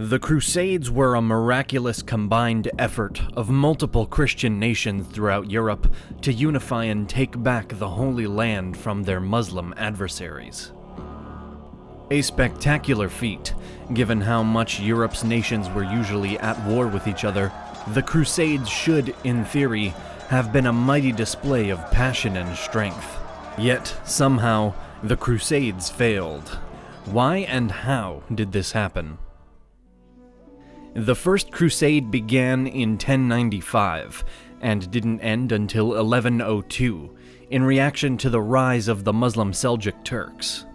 The Crusades were a miraculous combined effort of multiple Christian nations throughout Europe to unify and take back the Holy Land from their Muslim adversaries. A spectacular feat, given how much Europe's nations were usually at war with each other. The Crusades should, in theory, have been a mighty display of passion and strength. Yet, somehow, the Crusades failed. Why and how did this happen? The First Crusade began in 1095 and didn't end until 1102, in reaction to the rise of the Muslim Seljuk Turks.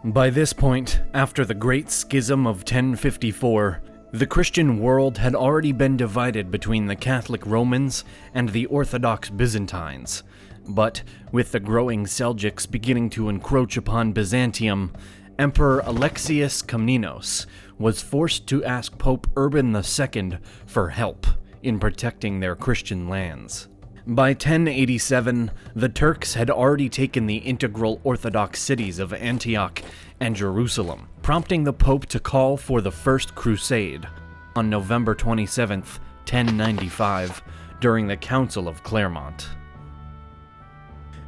By this point, after the Great Schism of 1054, the Christian world had already been divided between the Catholic Romans and the Orthodox Byzantines. But with the growing Seljuks beginning to encroach upon Byzantium, Emperor Alexius Komnenos was forced to ask Pope Urban II for help in protecting their Christian lands. By 1087, the Turks had already taken the integral Orthodox cities of Antioch and Jerusalem, prompting the Pope to call for the First Crusade on November 27, 1095, during the Council of Clermont.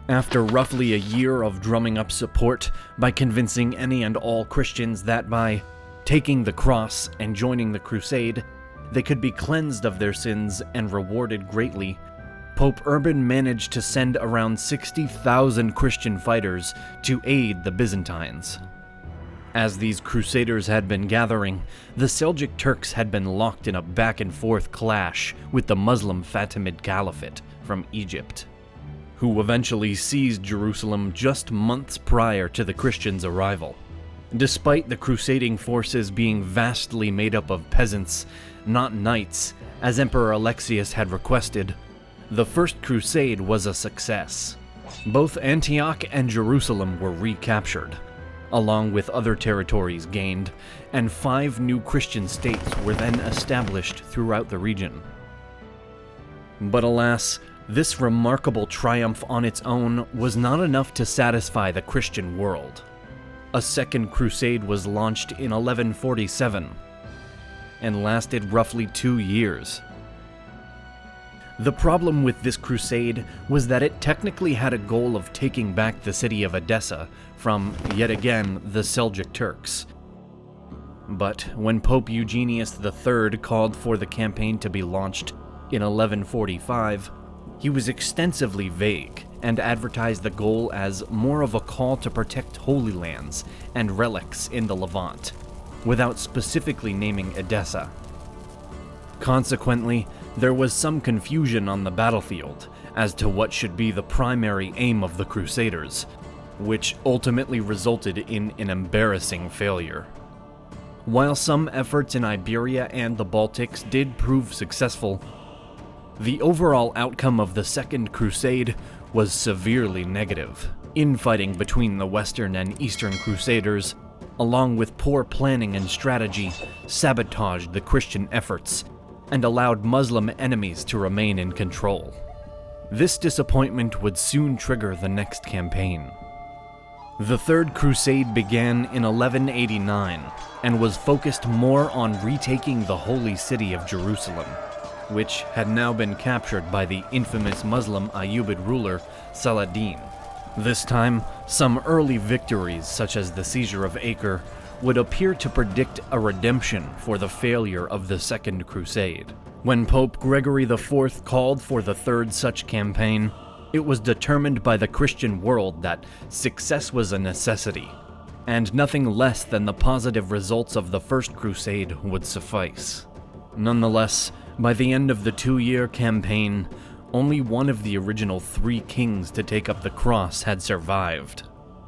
After roughly a year of drumming up support by convincing any and all Christians that by taking the cross and joining the crusade, they could be cleansed of their sins and rewarded greatly, Pope Urban managed to send around 60,000 Christian fighters to aid the Byzantines. As these crusaders had been gathering, the Seljuk Turks had been locked in a back-and-forth clash with the Muslim Fatimid Caliphate from Egypt, who eventually seized Jerusalem just months prior to the Christians' arrival. Despite the crusading forces being vastly made up of peasants, not knights, as Emperor Alexius had requested, the First Crusade was a success. Both Antioch and Jerusalem were recaptured, along with other territories gained, and 5 new Christian states were then established throughout the region. But alas, this remarkable triumph on its own was not enough to satisfy the Christian world. A second crusade was launched in 1147 and lasted roughly 2 years. The problem with this crusade was that it technically had a goal of taking back the city of Edessa from, yet again, the Seljuk Turks. But when Pope Eugenius III called for the campaign to be launched in 1145, he was extensively vague and advertised the goal as more of a call to protect holy lands and relics in the Levant, without specifically naming Edessa. Consequently, there was some confusion on the battlefield as to what should be the primary aim of the Crusaders, which ultimately resulted in an embarrassing failure. While some efforts in Iberia and the Baltics did prove successful, the overall outcome of the Second Crusade was severely negative. Infighting between the Western and Eastern Crusaders, along with poor planning and strategy, sabotaged the Christian efforts and allowed Muslim enemies to remain in control. This disappointment would soon trigger the next campaign. The Third Crusade began in 1189 and was focused more on retaking the holy city of Jerusalem, which had now been captured by the infamous Muslim Ayyubid ruler Saladin. This time, some early victories, such as the seizure of Acre, would appear to predict a redemption for the failure of the Second Crusade. When Pope Gregory IV called for the third such campaign, it was determined by the Christian world that success was a necessity, and nothing less than the positive results of the First Crusade would suffice. Nonetheless, by the end of the 2-year campaign, only one of the original 3 kings to take up the cross had survived,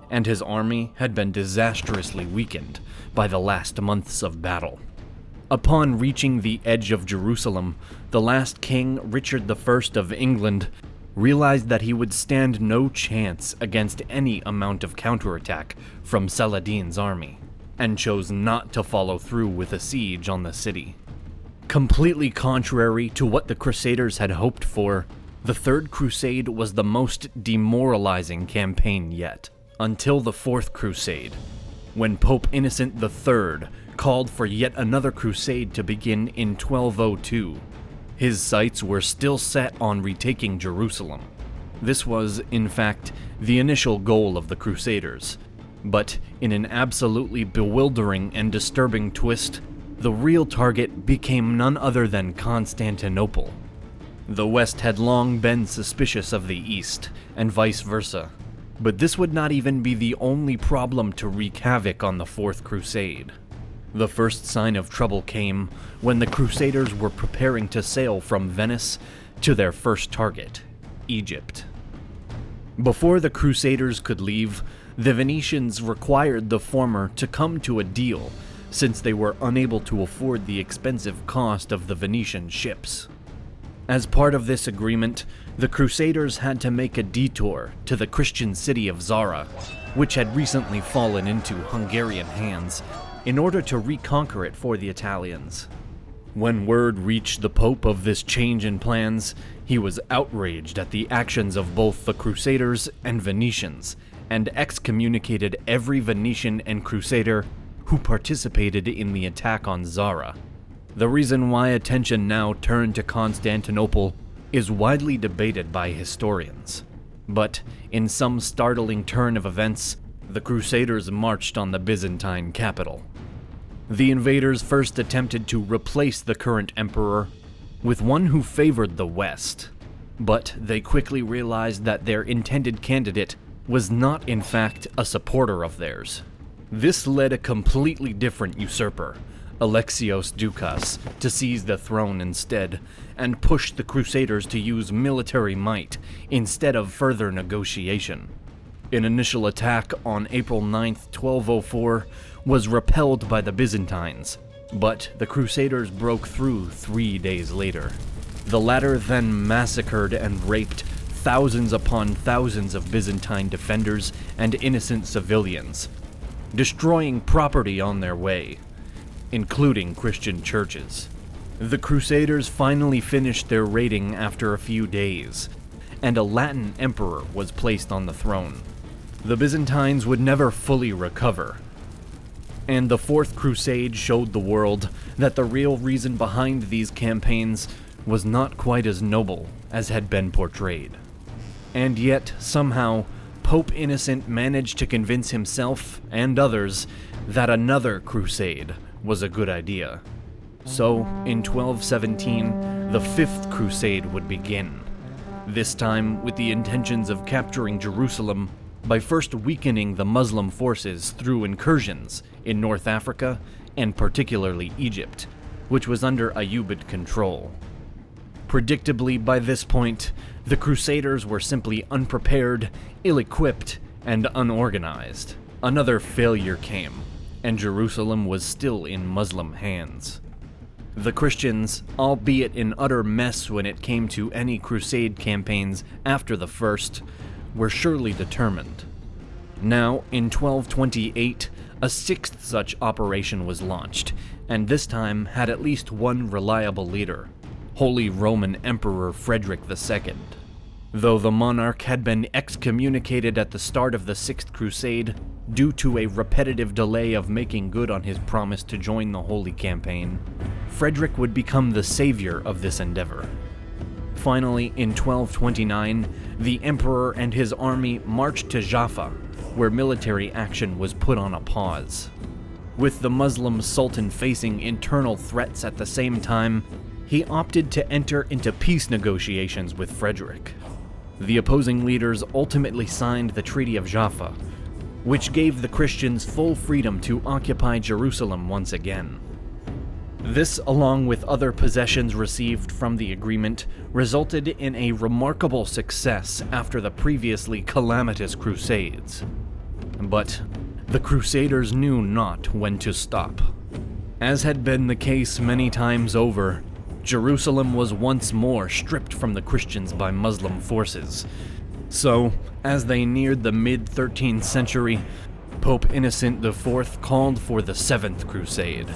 and his army had been disastrously weakened by the last months of battle. Upon reaching the edge of Jerusalem, the last king, Richard I of England, realized that he would stand no chance against any amount of counterattack from Saladin's army, and chose not to follow through with a siege on the city. Completely contrary to what the Crusaders had hoped for, the Third Crusade was the most demoralizing campaign yet, until the Fourth Crusade, when Pope Innocent III called for yet another crusade to begin in 1202. His sights were still set on retaking Jerusalem. This was, in fact, the initial goal of the Crusaders, but in an absolutely bewildering and disturbing twist, the real target became none other than Constantinople. The West had long been suspicious of the East, and vice versa, but this would not even be the only problem to wreak havoc on the Fourth Crusade. The first sign of trouble came when the Crusaders were preparing to sail from Venice to their first target, Egypt. Before the Crusaders could leave, the Venetians required the former to come to a deal, since they were unable to afford the expensive cost of the Venetian ships. As part of this agreement, the Crusaders had to make a detour to the Christian city of Zara, which had recently fallen into Hungarian hands, in order to reconquer it for the Italians. When word reached the Pope of this change in plans, he was outraged at the actions of both the Crusaders and Venetians, and excommunicated every Venetian and Crusader who participated in the attack on Zara. The reason why attention now turned to Constantinople is widely debated by historians. But, in some startling turn of events, the Crusaders marched on the Byzantine capital. The invaders first attempted to replace the current emperor with one who favored the West, but they quickly realized that their intended candidate was not in fact a supporter of theirs. This led a completely different usurper, Alexios Doukas, to seize the throne instead, and push the Crusaders to use military might instead of further negotiation. An initial attack on April 9, 1204, was repelled by the Byzantines, but the Crusaders broke through 3 days later. The latter then massacred and raped thousands upon thousands of Byzantine defenders and innocent civilians, destroying property on their way, including Christian churches. The Crusaders finally finished their raiding after a few days, and a Latin emperor was placed on the throne. The Byzantines would never fully recover, and the Fourth Crusade showed the world that the real reason behind these campaigns was not quite as noble as had been portrayed. And yet, somehow, Pope Innocent managed to convince himself and others that another crusade was a good idea. So, in 1217, the Fifth Crusade would begin, this time with the intentions of capturing Jerusalem by first weakening the Muslim forces through incursions in North Africa and particularly Egypt, which was under Ayyubid control. Predictably, by this point, the Crusaders were simply unprepared, ill-equipped, and unorganized. Another failure came, and Jerusalem was still in Muslim hands. The Christians, albeit in utter mess when it came to any crusade campaigns after the first, were surely determined. Now, in 1228, a sixth such operation was launched, and this time had at least one reliable leader, Holy Roman Emperor Frederick II. Though the monarch had been excommunicated at the start of the Sixth Crusade due to a repetitive delay of making good on his promise to join the Holy Campaign, Frederick would become the savior of this endeavor. Finally, in 1229, the emperor and his army marched to Jaffa, where military action was put on a pause. With the Muslim sultan facing internal threats at the same time, he opted to enter into peace negotiations with Frederick. The opposing leaders ultimately signed the Treaty of Jaffa, which gave the Christians full freedom to occupy Jerusalem once again. This, along with other possessions received from the agreement, resulted in a remarkable success after the previously calamitous Crusades. But the Crusaders knew not when to stop. As had been the case many times over, Jerusalem was once more stripped from the Christians by Muslim forces. So, as they neared the mid-13th century, Pope Innocent IV called for the Seventh Crusade.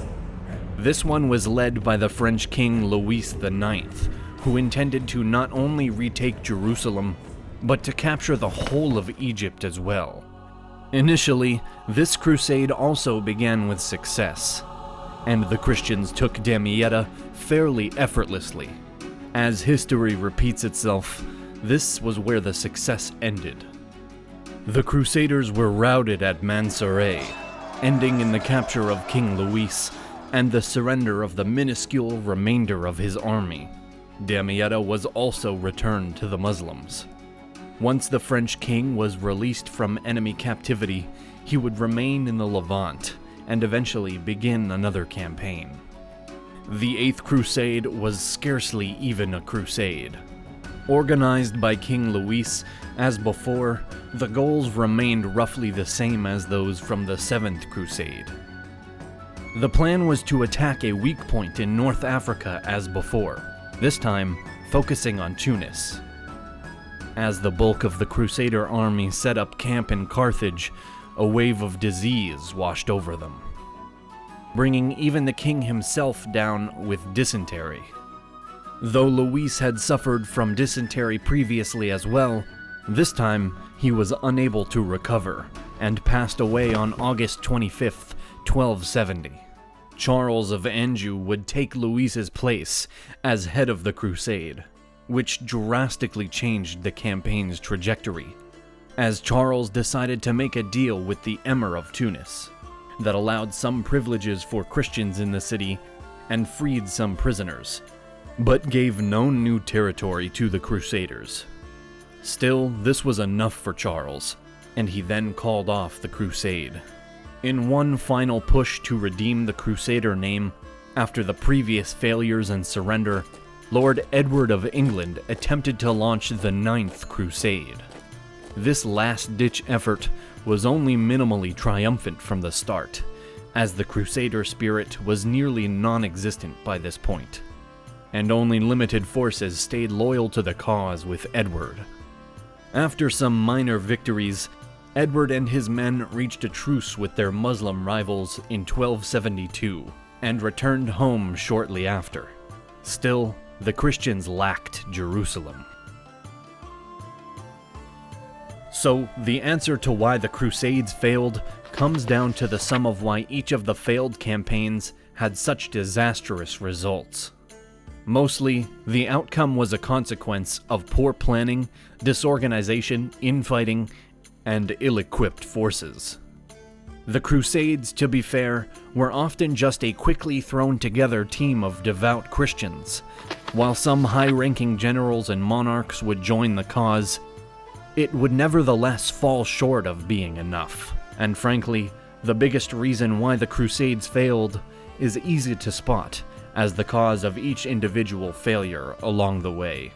This one was led by the French King Louis IX, who intended to not only retake Jerusalem, but to capture the whole of Egypt as well. Initially, this crusade also began with success, and the Christians took Damietta fairly effortlessly. As history repeats itself, this was where the success ended. The Crusaders were routed at Mansoret, ending in the capture of King Louis and the surrender of the minuscule remainder of his army. Damietta was also returned to the Muslims. Once the French king was released from enemy captivity, he would remain in the Levant and eventually begin another campaign. The Eighth Crusade was scarcely even a crusade. Organized by King Louis, as before, the goals remained roughly the same as those from the Seventh Crusade. The plan was to attack a weak point in North Africa as before, this time focusing on Tunis. As the bulk of the Crusader army set up camp in Carthage, a wave of disease washed over them, bringing even the king himself down with dysentery. Though Louis had suffered from dysentery previously as well, this time he was unable to recover and passed away on August 25th, 1270. Charles of Anjou would take Louis's place as head of the crusade, which drastically changed the campaign's trajectory, as Charles decided to make a deal with the Emir of Tunis that allowed some privileges for Christians in the city and freed some prisoners, but gave no new territory to the Crusaders. Still, this was enough for Charles, and he then called off the crusade. In one final push to redeem the Crusader name, after the previous failures and surrender, Lord Edward of England attempted to launch the Ninth Crusade. This last-ditch effort was only minimally triumphant from the start, as the Crusader spirit was nearly non-existent by this point, and only limited forces stayed loyal to the cause with Edward. After some minor victories, Edward and his men reached a truce with their Muslim rivals in 1272 and returned home shortly after. Still, the Christians lacked Jerusalem. So, the answer to why the Crusades failed comes down to the sum of why each of the failed campaigns had such disastrous results. Mostly, the outcome was a consequence of poor planning, disorganization, infighting, and ill-equipped forces. The Crusades, to be fair, were often just a quickly thrown-together team of devout Christians. While some high-ranking generals and monarchs would join the cause, it would nevertheless fall short of being enough. And frankly, the biggest reason why the Crusades failed is easy to spot as the cause of each individual failure along the way.